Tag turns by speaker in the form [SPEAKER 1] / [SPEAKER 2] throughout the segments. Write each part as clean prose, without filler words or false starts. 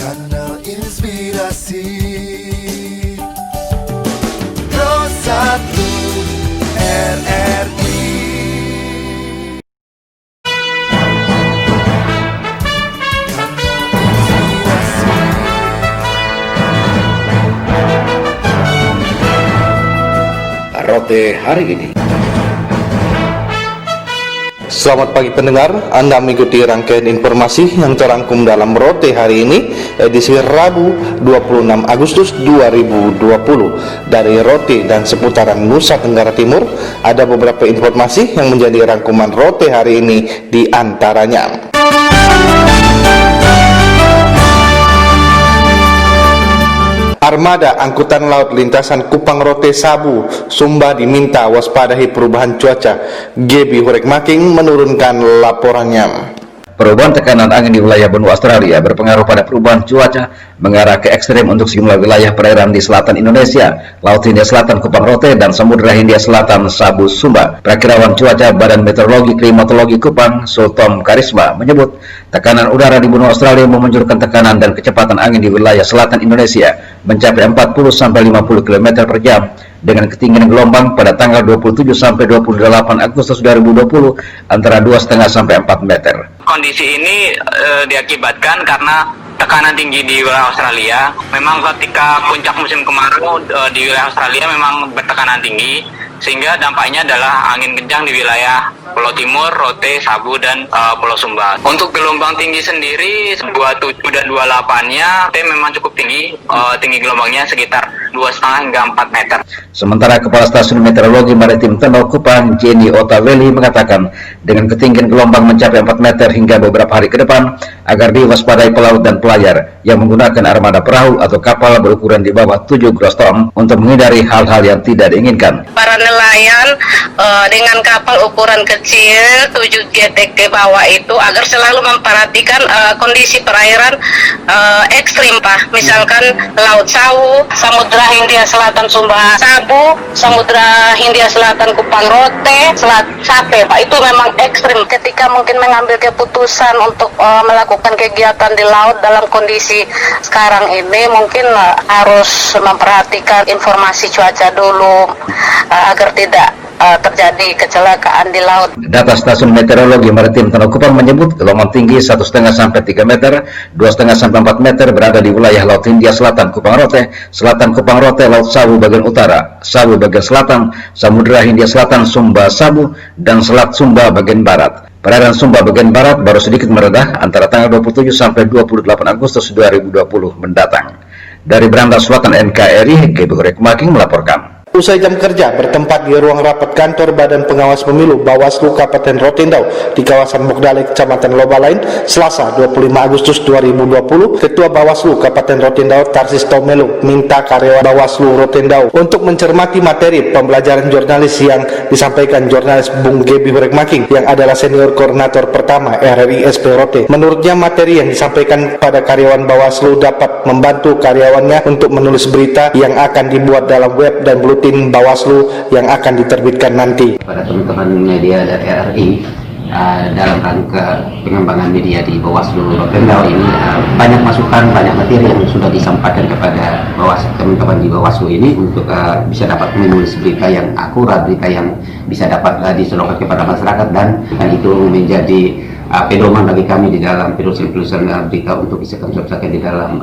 [SPEAKER 1] Kanal Inspirasi Pro 1 RRI.
[SPEAKER 2] Rote hari ini.
[SPEAKER 3] Selamat pagi pendengar, Anda mengikuti rangkaian informasi yang terangkum dalam Rote hari ini, edisi Rabu 26 Agustus 2020. Dari Rote dan seputaran Nusa Tenggara Timur, ada beberapa informasi yang menjadi rangkuman Rote hari ini, di antaranya. Armada angkutan laut lintasan Kupang Rote Sabu Sumba diminta waspadai perubahan cuaca. Gebi Hurekmaking menurunkan laporannya.
[SPEAKER 2] Perubahan tekanan angin di wilayah benua Australia berpengaruh pada perubahan cuaca mengarah ke ekstrem untuk sejumlah wilayah perairan di selatan Indonesia, Laut Hindia Selatan Kupang Rote, dan Samudra Hindia Selatan Sabu Sumba. Perakirawan cuaca Badan Meteorologi Klimatologi Kupang, Sultom Karisma, menyebut tekanan udara di benua Australia memunculkan tekanan dan kecepatan angin di wilayah selatan Indonesia mencapai 40-50 km per jam dengan ketinggian gelombang pada tanggal 27-28 Agustus 2020 antara 2,5 sampai 4 meter.
[SPEAKER 4] Kondisi ini diakibatkan karena tekanan tinggi di wilayah Australia. Memang ketika puncak musim kemarau di wilayah Australia memang bertekanan tinggi, sehingga dampaknya adalah angin kencang di wilayah Pulau Timur, Rote, Sabu, dan Pulau Sumba. Untuk gelombang tinggi sendiri 27 dan 28-nya memang cukup tinggi, tinggi gelombangnya sekitar 2,5 hingga 4 meter.
[SPEAKER 2] Sementara Kepala Stasiun Meteorologi Maritim Teno Kupang, Jenny Otaveli, mengatakan dengan ketinggian gelombang mencapai 4 meter hingga beberapa hari ke depan, agar diwaspadai pelaut dan pelayar yang menggunakan armada perahu atau kapal berukuran di bawah 7 gross ton untuk menghindari hal-hal yang tidak diinginkan.
[SPEAKER 5] Para nelayan dengan kapal ukuran kecil 7 GT ke bawah itu agar selalu memperhatikan kondisi perairan ekstrim, Pak. Misalkan Laut Sawu, Samudra Hindia Selatan Sumba Sabu, Samudra Hindia Selatan Kupang Rote, Selat Sape, Pak. Itu memang ekstrim. Ketika mungkin mengambil keputusan untuk melakukan kegiatan di laut dalam kondisi sekarang ini, mungkin harus memperhatikan informasi cuaca dulu agar tidak terjadi kecelakaan di laut.
[SPEAKER 2] Data Stasiun Meteorologi Maritim Teno Kupang menyebut gelombang tinggi 1,5 sampai 3 meter, 2,5 sampai 4 meter berada di wilayah Laut Hindia Selatan Kupang Rote, Selatan Kupang Rote, Laut Sabu bagian utara, Sabu bagian selatan, Samudra Hindia Selatan Sumba Sabu, dan Selat Sumba bagian barat. Perairan Sumba bagian barat baru sedikit meredah antara tanggal 27 sampai 28 Agustus 2020 mendatang. Dari Beranda Selatan NKRI, Gebi Hurekmaking melaporkan.
[SPEAKER 3] Usai jam kerja bertempat di ruang rapat kantor Badan Pengawas Pemilu Bawaslu Kabupaten Rotendau di kawasan Mokdale, Kecamatan Lobalain, Selasa 25 Agustus 2020, Ketua Bawaslu Kabupaten Rotendau Tarsis Tomelu minta karyawan Bawaslu Rotendau untuk mencermati materi pembelajaran jurnalis yang disampaikan jurnalis Bung Gebi Hurekmaking yang adalah senior koordinator pertama RRI SP Rote. Menurutnya materi yang disampaikan pada karyawan Bawaslu dapat membantu karyawannya untuk menulis berita yang akan dibuat dalam web dan buletin Bawaslu yang akan diterbitkan nanti.
[SPEAKER 6] Pada teman-teman media dari RRI, dalam rangka pengembangan media di Bawaslu Rotendau ini, banyak masukan, banyak materi yang sudah disampaikan kepada teman-teman di Bawaslu ini untuk bisa dapat menulis berita yang akurat, berita yang bisa dapat diserahkan kepada masyarakat, dan itu menjadi pedoman bagi kami di dalam penulisan berita untuk bisa kami sampaikan di dalam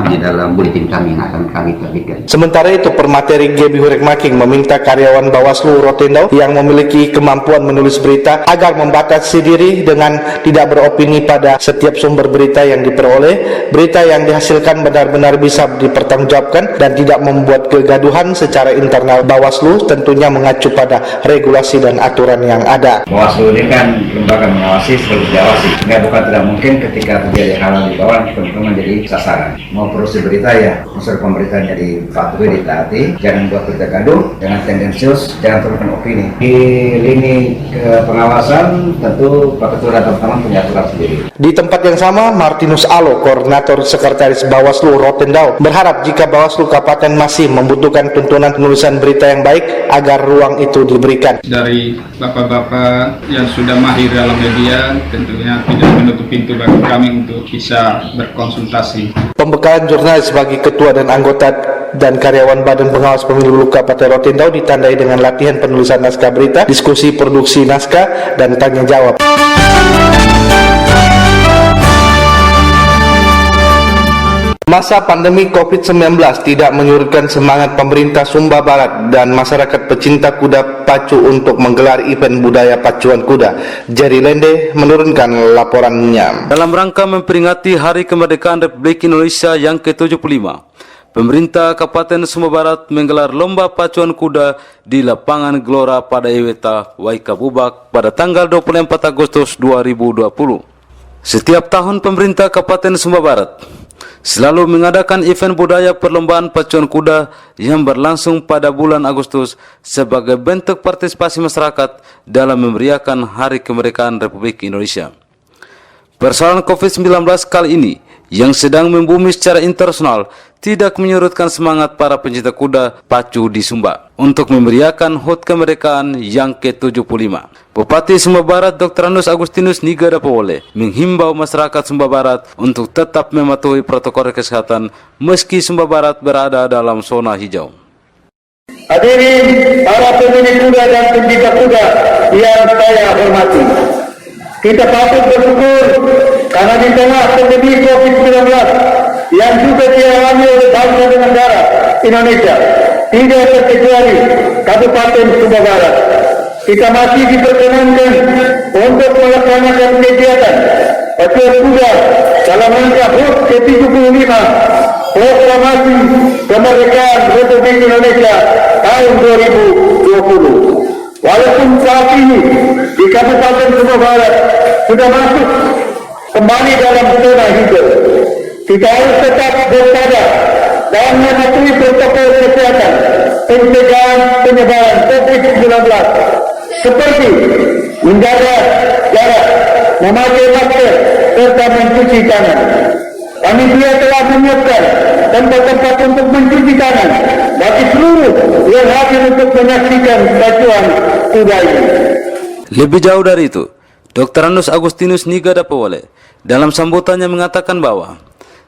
[SPEAKER 6] di dalam buletin kami yang akan kami terbitkan.
[SPEAKER 3] Sementara itu, permateri Gebi Hurekmaking meminta karyawan Bawaslu Rotendau yang memiliki kemampuan menulis berita agar membatasi diri dengan tidak beropini pada setiap sumber berita yang diperoleh. Berita yang dihasilkan benar-benar bisa dipertanggungjawabkan dan tidak membuat kegaduhan secara internal Bawaslu, tentunya mengacu pada regulasi dan aturan yang ada.
[SPEAKER 7] Bawaslu ini kan lembaga mengawasi sekaligus diawasi, sehingga bukan tidak mungkin ketika terjadi hal di bawah teman-teman jadi sasaran. Mau produksi berita ya, unsur pemberitaannya dipatuhi, ditaati, jangan buat berita gaduh, jangan tendensius, jangan turunkan opini. Di lini ke pengawasan tentu Pak Ketua dan teman-teman punya aturan sendiri.
[SPEAKER 3] Di tempat yang sama, Martinus Alo, koordinator sekretaris Bawaslu Rotendau, berharap jika Bawaslu Kabupaten masih membutuhkan tuntunan penulisan berita yang baik, agar ruang itu diberikan.
[SPEAKER 8] Dari bapak-bapak yang sudah mahir dalam media, saja, tentunya tidak menutup pintu bagi kami untuk bisa berkonsultasi.
[SPEAKER 3] Pembekalan jurnalis bagi ketua dan anggota dan karyawan Badan Pengawas Pemilu Kabupaten Rotendau ditandai dengan latihan penulisan naskah berita, diskusi produksi naskah, dan tanya jawab. Masa pandemi COVID-19 tidak menyurutkan semangat pemerintah Sumba Barat dan masyarakat pecinta kuda pacu untuk menggelar event budaya pacuan kuda. Jerry Lende menurunkan laporannya.
[SPEAKER 9] Dalam rangka memperingati Hari Kemerdekaan Republik Indonesia yang ke-75, pemerintah Kabupaten Sumba Barat menggelar lomba pacuan kuda di lapangan Gelora pada Iweta, Waikabubak pada tanggal 24 Agustus 2020. Setiap tahun pemerintah Kabupaten Sumba Barat selalu mengadakan event budaya perlombaan pacuan kuda yang berlangsung pada bulan Agustus sebagai bentuk partisipasi masyarakat dalam memeriahkan Hari Kemerdekaan Republik Indonesia. Persoalan COVID-19 kali ini yang sedang membumi secara internasional tidak menyurutkan semangat para pencinta kuda pacu di Sumba untuk memeriahkan HUT Kemerdekaan yang ke-75. Bupati Sumba Barat Dr. Anus Agustinus Nigadapawole menghimbau masyarakat Sumba Barat untuk tetap mematuhi protokol kesehatan meski Sumba Barat berada dalam zona hijau.
[SPEAKER 10] Hadirin para pemilik kuda dan pencinta kuda yang saya hormati, kita patut bersyukur karena di tengah pandemi COVID-19 yang juga dialami oleh bangsa dan negara Indonesia, tidak terkecuali Kabupaten Sumba Barat, kita masih diperkenankan untuk melaksanakan kegiatan pacuan kuda dalam rangka HUT ke-75 Proklamasi Kemerdekaan Republik Indonesia tahun 2020. Walaupun saat ini di Kabupaten Sumba Barat sudah masuk kembali dalam zona hijau, kita harus tetap waspada dan mematuhi protokol kesehatan pencegahan penyebaran COVID-19 seperti menjaga jarak, memakai masker, serta mencuci tangan. Kami juga telah menyiapkan tempat-tempat untuk mencuci tangan bagi seluruh yang hadir untuk menyaksikan pacuan kuda ini.
[SPEAKER 9] Lebih jauh dari itu, Dr. Anus Agustinus Nigadapawole dalam sambutannya mengatakan bahwa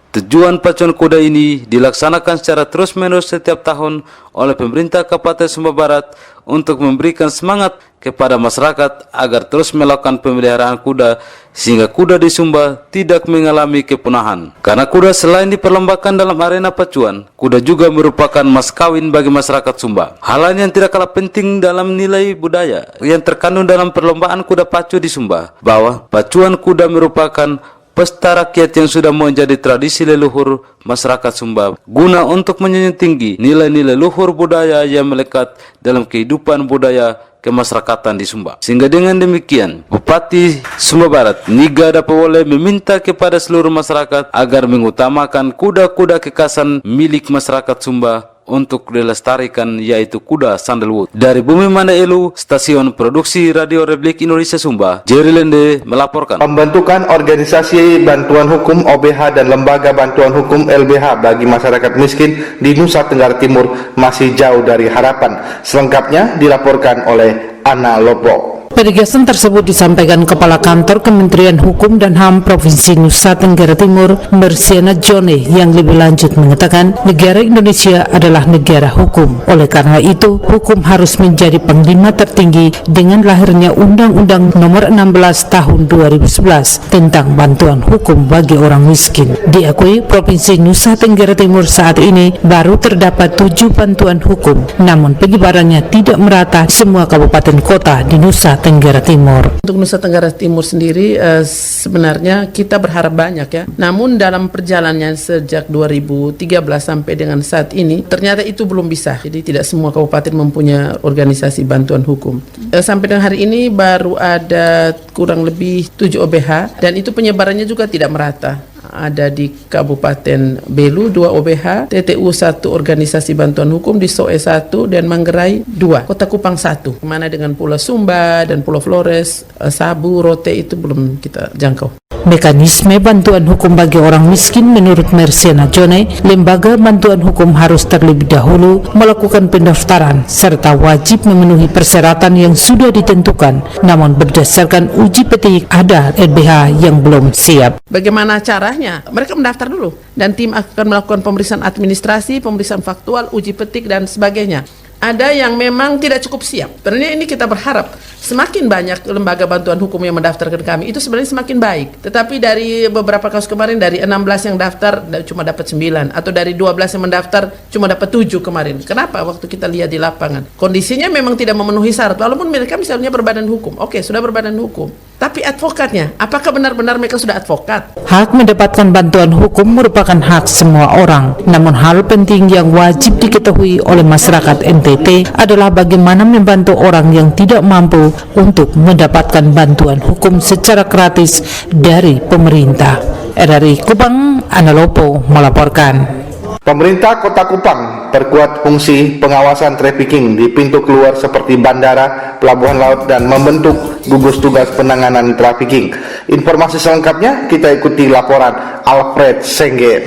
[SPEAKER 9] tujuan pacuan kuda ini dilaksanakan secara terus-menerus setiap tahun oleh pemerintah Kabupaten Sumba Barat untuk memberikan semangat kepada masyarakat agar terus melakukan pemeliharaan kuda sehingga kuda di Sumba tidak mengalami kepunahan. Karena kuda selain diperlombakan dalam arena pacuan, kuda juga merupakan mas kawin bagi masyarakat Sumba. Hal lain yang tidak kalah penting dalam nilai budaya yang terkandung dalam perlombaan kuda pacu di Sumba, bahwa pacuan kuda merupakan pesta rakyat yang sudah menjadi tradisi leluhur masyarakat Sumba guna untuk menjunjung tinggi nilai-nilai luhur budaya yang melekat dalam kehidupan budaya kemasyarakatan di Sumba. Sehingga dengan demikian, Bupati Sumba Barat Nigadapawole meminta kepada seluruh masyarakat agar mengutamakan kuda-kuda kekhasan milik masyarakat Sumba untuk dilestarikan, yaitu kuda sandalwood. Dari Bumi Mandailu, Stasiun Produksi Radio Republik Indonesia Sumba, Jerry Lende melaporkan.
[SPEAKER 3] Pembentukan organisasi bantuan hukum OBH dan lembaga bantuan hukum LBH bagi masyarakat miskin di Nusa Tenggara Timur masih jauh dari harapan. Selengkapnya dilaporkan oleh Ana Lopo.
[SPEAKER 11] Penegasan tersebut disampaikan Kepala Kantor Kementerian Hukum dan HAM Provinsi Nusa Tenggara Timur, Mersiana Jone, yang lebih lanjut mengatakan negara Indonesia adalah negara hukum. Oleh karena itu, hukum harus menjadi panglima tertinggi dengan lahirnya Undang-Undang Nomor 16 Tahun 2011 tentang bantuan hukum bagi orang miskin. Diakui Provinsi Nusa Tenggara Timur saat ini baru terdapat 7 bantuan hukum, namun penyebarannya tidak merata semua kabupaten kota di Nusa Tenggara Timur.
[SPEAKER 12] Untuk Nusa Tenggara Timur sendiri sebenarnya kita berharap banyak ya. Namun dalam perjalanannya sejak 2013 sampai dengan saat ini ternyata itu belum bisa. Jadi tidak semua kabupaten mempunyai organisasi bantuan hukum. Sampai dengan hari ini baru ada kurang lebih 7 OBH dan itu penyebarannya juga tidak merata. Ada di Kabupaten Belu 2 OBH, TTU 1 organisasi bantuan hukum, di Soe 1 dan Manggarai 2, Kota Kupang 1. Kemana dengan Pulau Sumba dan Pulau Flores, Sabu, Rote itu belum kita jangkau.
[SPEAKER 11] mekanisme bantuan hukum bagi orang miskin menurut Mersiana Jone, lembaga bantuan hukum harus terlebih dahulu melakukan pendaftaran serta wajib memenuhi persyaratan yang sudah ditentukan, namun berdasarkan uji petik ada LBH yang belum siap.
[SPEAKER 12] Bagaimana caranya? Mereka mendaftar dulu dan tim akan melakukan pemeriksaan administrasi, pemeriksaan faktual, uji petik dan sebagainya. Ada yang memang tidak cukup siap. Sebenarnya ini kita berharap semakin banyak lembaga bantuan hukum yang mendaftarkan kami, itu sebenarnya semakin baik. Tetapi dari beberapa kasus kemarin, dari 16 yang daftar cuma dapat 9, atau dari 12 yang mendaftar cuma dapat 7 kemarin. Kenapa? Waktu kita lihat di lapangan, kondisinya memang tidak memenuhi syarat, walaupun mereka misalnya berbadan hukum. Oke, sudah berbadan hukum. Tapi advokatnya, apakah benar-benar mereka sudah advokat?
[SPEAKER 11] Hak mendapatkan bantuan hukum merupakan hak semua orang. Namun hal penting yang wajib diketahui oleh masyarakat NTT adalah bagaimana membantu orang yang tidak mampu untuk mendapatkan bantuan hukum secara gratis dari pemerintah. RRI Kupang, Analopo melaporkan.
[SPEAKER 3] Pemerintah Kota Kupang perkuat fungsi pengawasan trafficking di pintu keluar seperti bandara, pelabuhan laut, dan membentuk gugus tugas penanganan trafficking. Informasi selengkapnya kita ikuti laporan Alfred Sengge.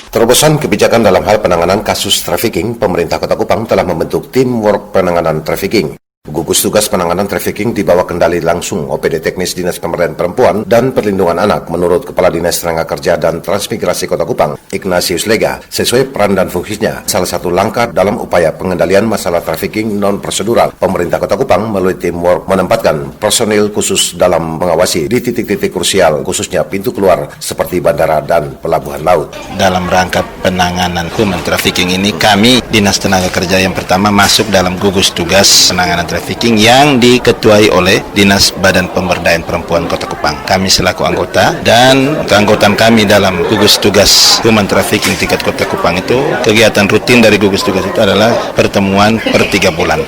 [SPEAKER 13] Terobosan kebijakan dalam hal penanganan kasus trafficking, pemerintah Kota Kupang telah membentuk tim work penanganan trafficking. Gugus tugas penanganan trafficking di bawah kendali langsung OPD Teknis Dinas Pemberdayaan Perempuan dan Perlindungan Anak menurut Kepala Dinas Tenaga Kerja dan Transmigrasi Kota Kupang, Ignatius Lega, sesuai peran dan fungsinya. Salah satu langkah dalam upaya pengendalian masalah trafficking non-prosedural, pemerintah Kota Kupang melalui tim work menempatkan personil khusus dalam mengawasi di titik-titik krusial, khususnya pintu keluar seperti bandara dan pelabuhan laut.
[SPEAKER 14] Dalam rangka penanganan human trafficking ini, kami Dinas Tenaga Kerja yang pertama masuk dalam gugus tugas penanganan trafficking yang diketuai oleh Dinas Badan Pemberdayaan Perempuan Kota Kupang. Kami selaku anggota dan keanggotaan kami dalam gugus tugas human trafficking tingkat Kota Kupang itu, kegiatan rutin dari gugus tugas itu adalah pertemuan per 3 bulan.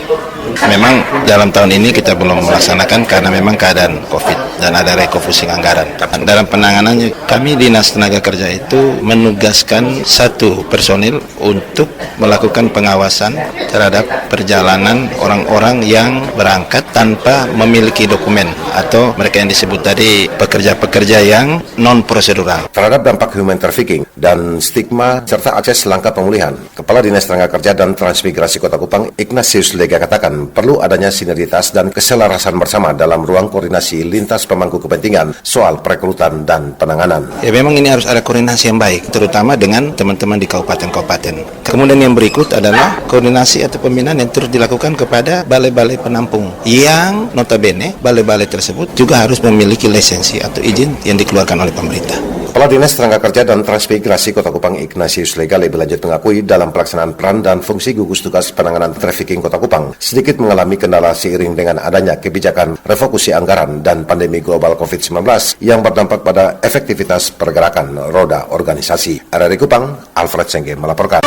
[SPEAKER 14] Memang dalam tahun ini kita belum melaksanakan karena memang keadaan COVID dan ada refocusing anggaran. Dalam penanganannya, kami Dinas Tenaga Kerja itu menugaskan satu personil untuk melakukan pengawasan terhadap perjalanan orang-orang yang berangkat tanpa memiliki dokumen atau mereka yang disebut tadi pekerja-pekerja yang non-prosedural.
[SPEAKER 13] Terhadap dampak human trafficking dan stigma serta akses langkah pemulihan, Kepala Dinas Tenaga Kerja dan Transmigrasi Kota Kupang, Ignatius Lega, katakan perlu adanya sinergitas dan keselarasan bersama dalam ruang koordinasi lintas pemangku kepentingan soal perekrutan dan penanganan.
[SPEAKER 14] Ya, memang ini harus ada koordinasi yang baik, terutama dengan teman-teman di kabupaten-kabupaten. Kemudian yang berikut adalah koordinasi atau pembinaan yang terus dilakukan kepada balai-balai penampung, yang notabene balai-balai tersebut juga harus memiliki lisensi atau izin yang dikeluarkan oleh pemerintah.
[SPEAKER 13] Kepala Dinas Tenaga Kerja dan Transmigrasi Kota Kupang, Ignatius Lega, lebih lanjut mengakui dalam pelaksanaan peran dan fungsi gugus tugas penanganan trafficking Kota Kupang sedikit mengalami kendala seiring dengan adanya kebijakan refokusi anggaran dan pandemi global COVID-19 yang berdampak pada efektivitas pergerakan roda organisasi. RRI Kupang, Alfred Sengge melaporkan.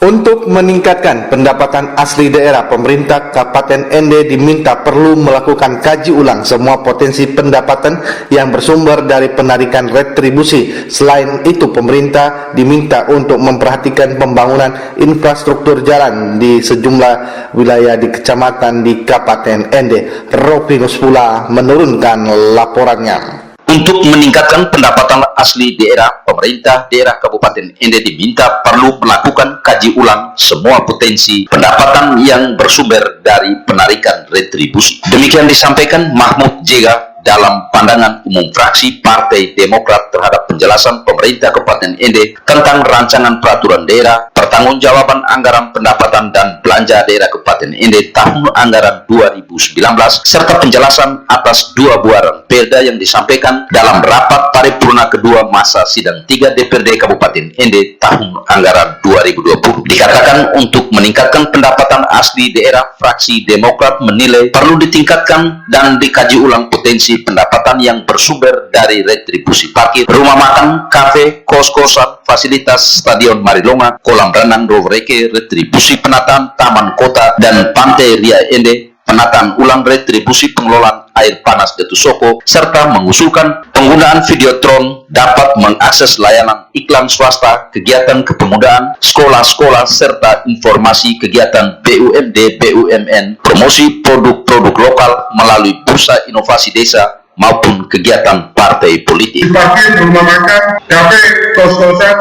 [SPEAKER 3] Untuk meningkatkan pendapatan asli daerah, pemerintah Kabupaten ND diminta perlu melakukan kaji ulang semua potensi pendapatan yang bersumber dari penarikan retribusi. Selain itu, pemerintah diminta untuk memperhatikan pembangunan infrastruktur jalan di sejumlah wilayah di kecamatan di Kabupaten ND. Ropinus pula menurunkan laporannya.
[SPEAKER 2] Untuk meningkatkan pendapatan asli daerah, pemerintah daerah Kabupaten ND diminta perlu melakukan kaji ulang semua potensi pendapatan yang bersumber dari penarikan retribusi. Demikian disampaikan Mahmud Jega dalam pandangan umum fraksi Partai Demokrat terhadap penjelasan pemerintah Kabupaten ND tentang rancangan peraturan daerah, pertanggungjawaban anggaran pendapatan dan belanja daerah Kabupaten ND tahun anggaran 2019 serta penjelasan atas 2 buah perda yang disampaikan dalam rapat paripurna kedua masa sidang 3 DPRD Kabupaten ND tahun anggaran 2020. Dikatakan untuk meningkatkan pendapatan asli daerah, fraksi Demokrat menilai perlu ditingkatkan dan dikaji ulang potensi pendapatan yang bersumber dari retribusi parkir, rumah makan, kafe, kos-kosan, fasilitas stadion Marilonga, kolam renang Rovreke, retribusi penataan taman kota dan pantai Ria Ende, penataan ulang retribusi pengelolaan air panas Detusoko, serta mengusulkan penggunaan videotron dapat mengakses layanan iklan swasta, kegiatan kepemudaan, sekolah-sekolah, serta informasi kegiatan BUMD, BUMN, promosi produk-produk produk lokal melalui bursa inovasi desa maupun kegiatan partai politik.
[SPEAKER 10] Parkir, rumah makan, kafe, kos-kosan,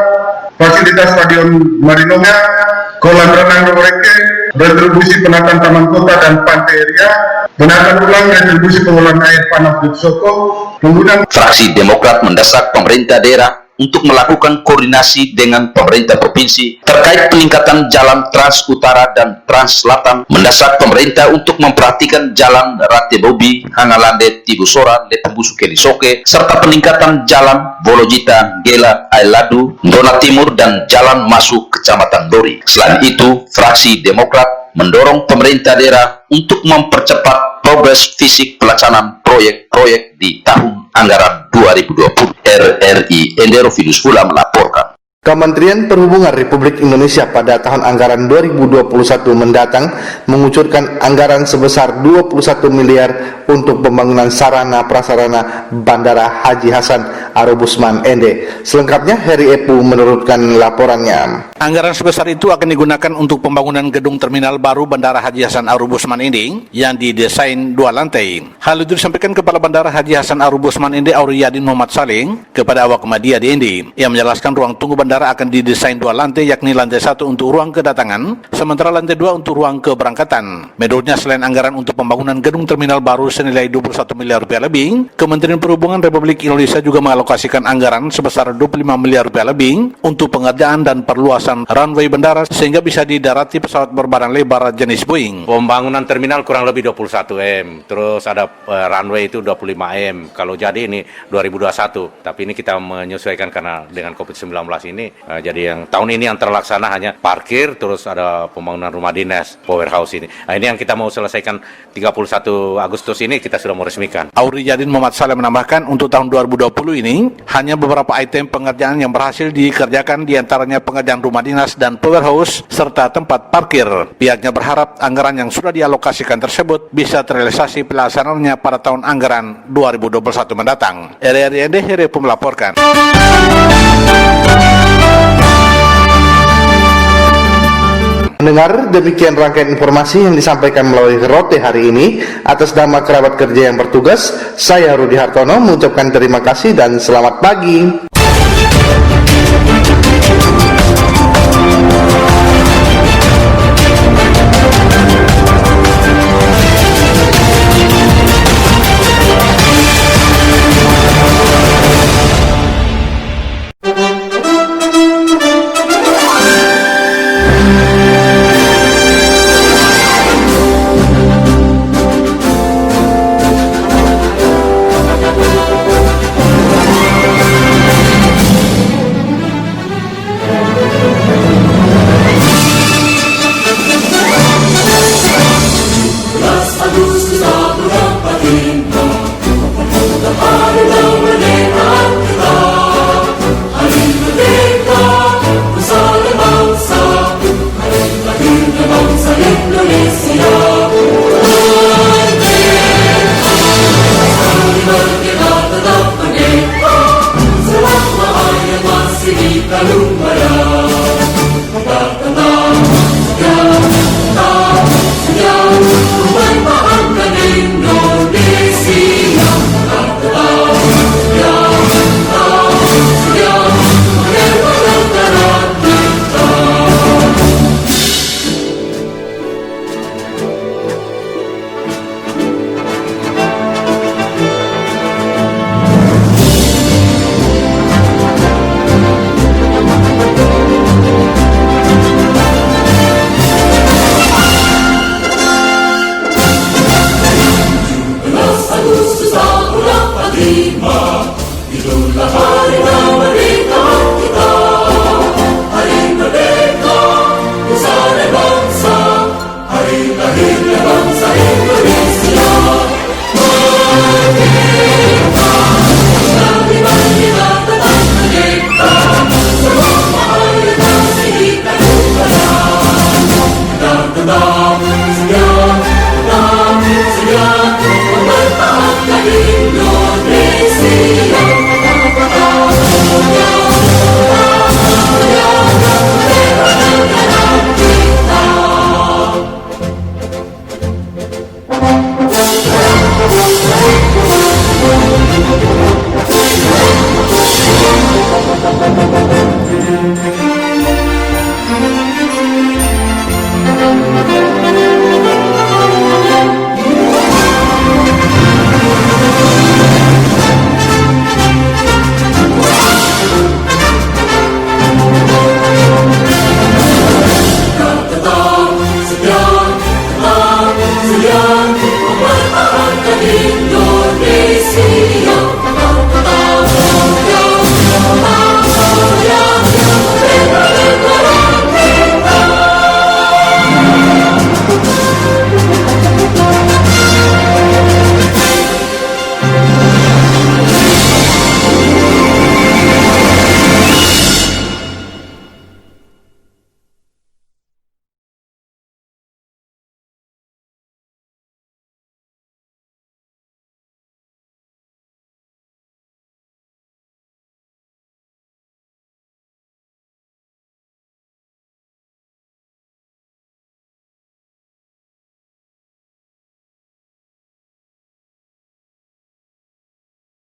[SPEAKER 10] fasilitas stadion Marinonga, kolam renang Roreke, retribusi penataan taman kota dan pantai ria, penataan ulang retribusi pengolahan air panas di Soko, penggunaan.
[SPEAKER 2] Fraksi Demokrat mendesak pemerintah daerah untuk melakukan koordinasi dengan pemerintah provinsi terkait peningkatan jalan Trans Utara dan Trans Selatan, mendesak pemerintah untuk memperhatikan jalan Rate Bobi, Hangalande, Tibusora, Letembusu Kelisoke, serta peningkatan jalan Bolojita, Gela, Ailadu, Dona Timur, dan jalan masuk Kecamatan Dori. Selain itu, fraksi Demokrat mendorong pemerintah daerah untuk mempercepat progres fisik pelaksanaan proyek-proyek di tahun anggaran 2020. RRI Endero Fidus Fula melaporkan.
[SPEAKER 3] Kementerian Perhubungan Republik Indonesia pada tahun anggaran 2021 mendatang mengucurkan anggaran sebesar 21 miliar untuk pembangunan sarana prasarana Bandara Haji Hasan Arubusman Ende. Selengkapnya Heri Epu menurutkan laporannya.
[SPEAKER 14] Anggaran sebesar itu akan digunakan untuk pembangunan gedung terminal baru Bandara Haji Hasan Arubusman Ende yang didesain 2 lantai. Hal itu disampaikan Kepala Bandara Haji Hasan Arubusman Ende Auriyadin Muhammad Saling kepada awak media di Ende. Ia menjelaskan ruang tunggu bandara akan didesain 2 lantai, yakni lantai 1 untuk ruang kedatangan, sementara lantai 2 untuk ruang keberangkatan. Menurutnya, selain anggaran untuk pembangunan gedung terminal baru senilai 21 miliar rupiah lebih, Kementerian Perhubungan Republik Indonesia juga mengalokasikan anggaran sebesar 25 miliar rupiah lebih untuk pengerjaan dan perluasan runway bandara sehingga bisa didarati pesawat berbadan lebar jenis Boeing.
[SPEAKER 15] Pembangunan terminal kurang lebih 21 M, terus ada runway itu 25 M. Kalau jadi ini 2021, tapi ini kita menyesuaikan karena dengan COVID-19 ini. Jadi yang tahun ini yang terlaksana hanya parkir, terus ada pembangunan rumah dinas, powerhouse ini. Nah, ini yang kita mau selesaikan 31 Agustus ini kita sudah mau resmikan.
[SPEAKER 14] Auriyadin Muhammad Saleh menambahkan untuk tahun 2020 ini hanya beberapa item pengerjaan yang berhasil dikerjakan, diantaranya pengerjaan rumah dinas dan powerhouse serta tempat parkir. Pihaknya berharap anggaran yang sudah dialokasikan tersebut bisa terrealisasi pelaksanaannya pada tahun anggaran 2021 mendatang. RRI Herepu melaporkan.
[SPEAKER 3] Mendengar demikian rangkaian informasi yang disampaikan melalui Rote hari ini. Atas nama kerabat kerja yang bertugas, saya Rudi Hartono mengucapkan terima kasih dan selamat pagi.